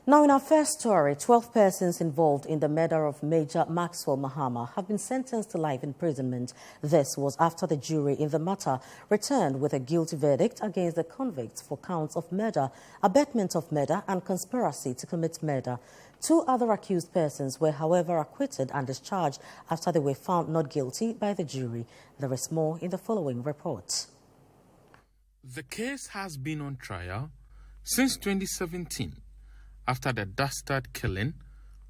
Now, in our first story, 12 persons involved in the murder of Major Mahama have been sentenced to life imprisonment. This was after the jury in the matter returned with a guilty verdict against the convicts for counts of murder, abetment of murder, and conspiracy to commit murder. 2 other accused persons were, however, acquitted and discharged after they were found not guilty by the jury. There is more in the following report. The case has been on trial since 2017. After the dastard killing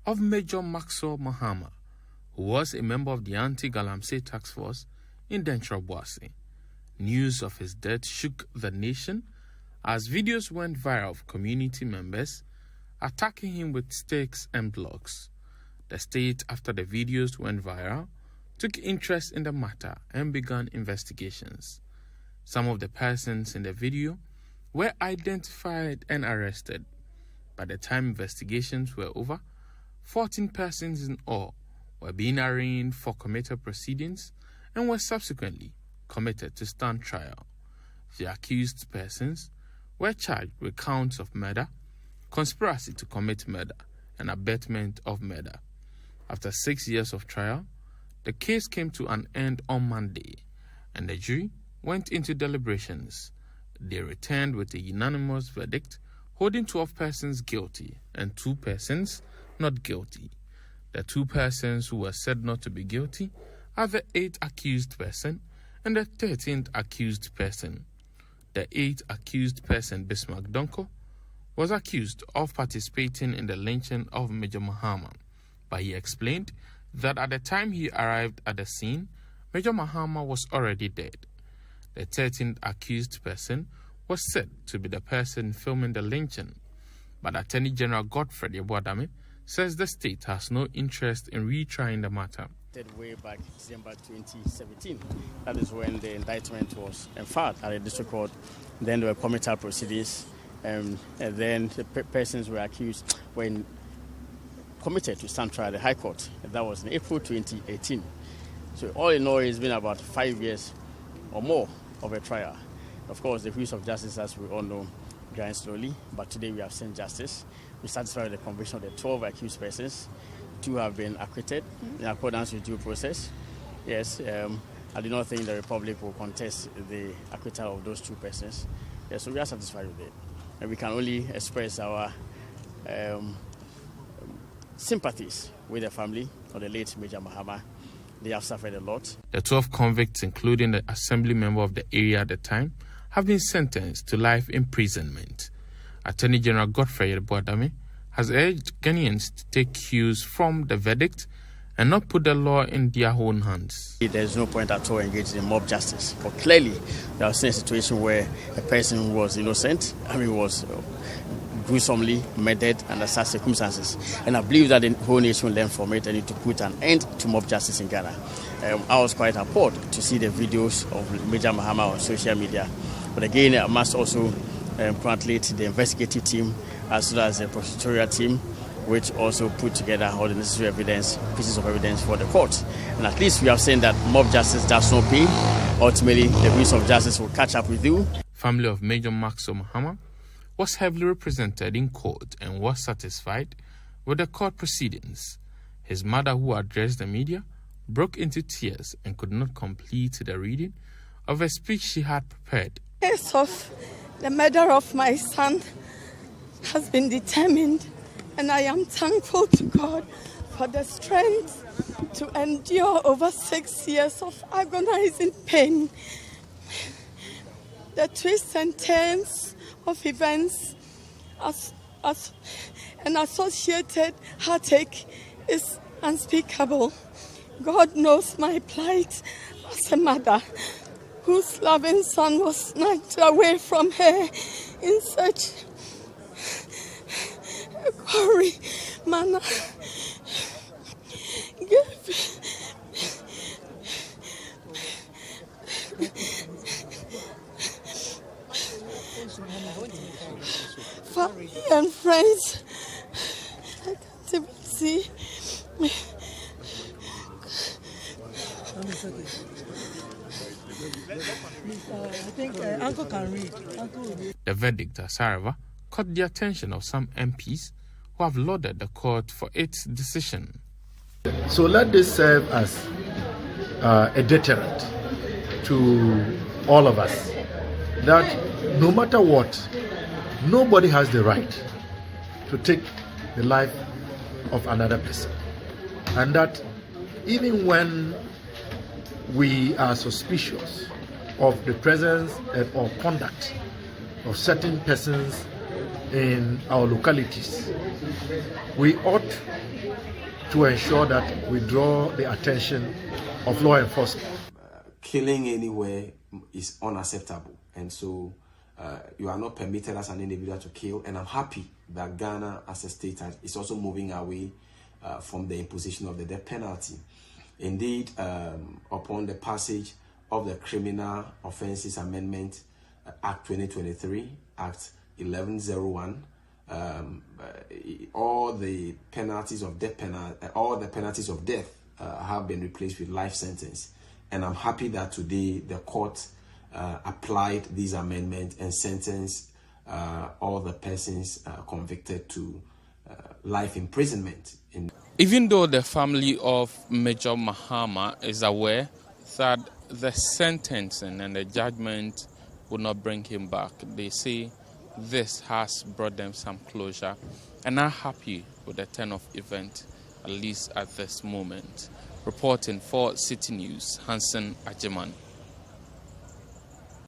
of Major Mahama, who was a member of the anti-Galamsey task force in Denchroboase. News of his death shook the nation as videos went viral of community members attacking him with sticks and blocks. The state, after the videos went viral, took interest in the matter and began investigations. Some of the persons in the video were identified and arrested. By the time investigations were over, 14 persons in all were being arraigned for committed proceedings and were subsequently committed to stand trial. The accused persons were charged with counts of murder, conspiracy to commit murder, and abetment of murder. After 6 years of trial, the case came to an end on Monday, and the jury went into deliberations. They returned with a unanimous verdict holding 12 persons guilty and 2 persons not guilty. The 2 persons who were said not to be guilty are the 8th accused person and the 13th accused person. The 8th accused person, Bismarck Donko, was accused of participating in the lynching of Major Mahama, but he explained that at the time he arrived at the scene, Major Mahama was already dead. The 13th accused person was said to be the person filming the lynching, but Attorney General Godfred Yeboadame says the state has no interest in retrying the matter. Way back December 2017, that is when the indictment was filed at the district court. Then there were committal proceedings, and then the persons were accused when committed to stand trial at the High Court. And that was in April 2018. So all in all, it's been about 5 years or more of a trial. Of course, the wheels of justice, as we all know, grind slowly, but today we have seen justice. We satisfied with the conviction of the 12 accused persons. 2 have been acquitted in accordance with due process. Yes, I do not think the Republic will contest the acquittal of those 2 persons. Yes, so we are satisfied with it. And we can only express our sympathies with the family of the late Major Mahama. They have suffered a lot. The 12 convicts, including the assembly member of the area at the time, have been sentenced to life imprisonment. Attorney General Godfred Yeboadame has urged Ghanaians to take cues from the verdict and not put the law in their own hands. There's no point at all engaging in mob justice. But clearly, there was a situation where a person who was innocent, was gruesomely murdered under such circumstances. And I believe that the whole nation will learn from it and need to put an end to mob justice in Ghana. I was quite appalled to see the videos of Major Mahama on social media. But again, I must also congratulate the investigative team as well as the prosecutorial team, which also put together all the necessary evidence, pieces of evidence for the court. And at least we have seen that mob justice does not pay. Ultimately, the wheels of justice will catch up with you. Family of Major Mahama was heavily represented in court and was satisfied with the court proceedings. His mother, who addressed the media, broke into tears and could not complete the reading of a speech she had prepared. The case of the murder of my son has been determined, and I am thankful to God for the strength to endure over 6 years of agonizing pain. The twist and turns of events and associated heartache is unspeakable. God knows my plight as a mother whose loving son was snatched away from her in such a gory manner. Family and friends, I can't even see. The verdict has, however, caught the attention of some MPs who have lauded the court for its decision. So let this serve as a deterrent to all of us, that no matter what, nobody has the right to take the life of another person. And that even when we are suspicious of the presence or conduct of certain persons in our localities, we ought to ensure that we draw the attention of law enforcement. Killing anywhere is unacceptable, and so you are not permitted as an individual to kill. And I'm happy that Ghana as a state is also moving away from the imposition of the death penalty. Indeed, upon the passage of the Criminal Offences Amendment Act 2023, Act 1101, all the penalties of death have been replaced with life sentence. And I'm happy that today the court applied these amendments and sentenced all the persons convicted to life imprisonment. Even though the family of Major Mahama is aware that the sentencing and the judgment will not bring him back, they say this has brought them some closure and are happy with the turn of event, at least at this moment. Reporting for Citi News, Hansen Ajiman.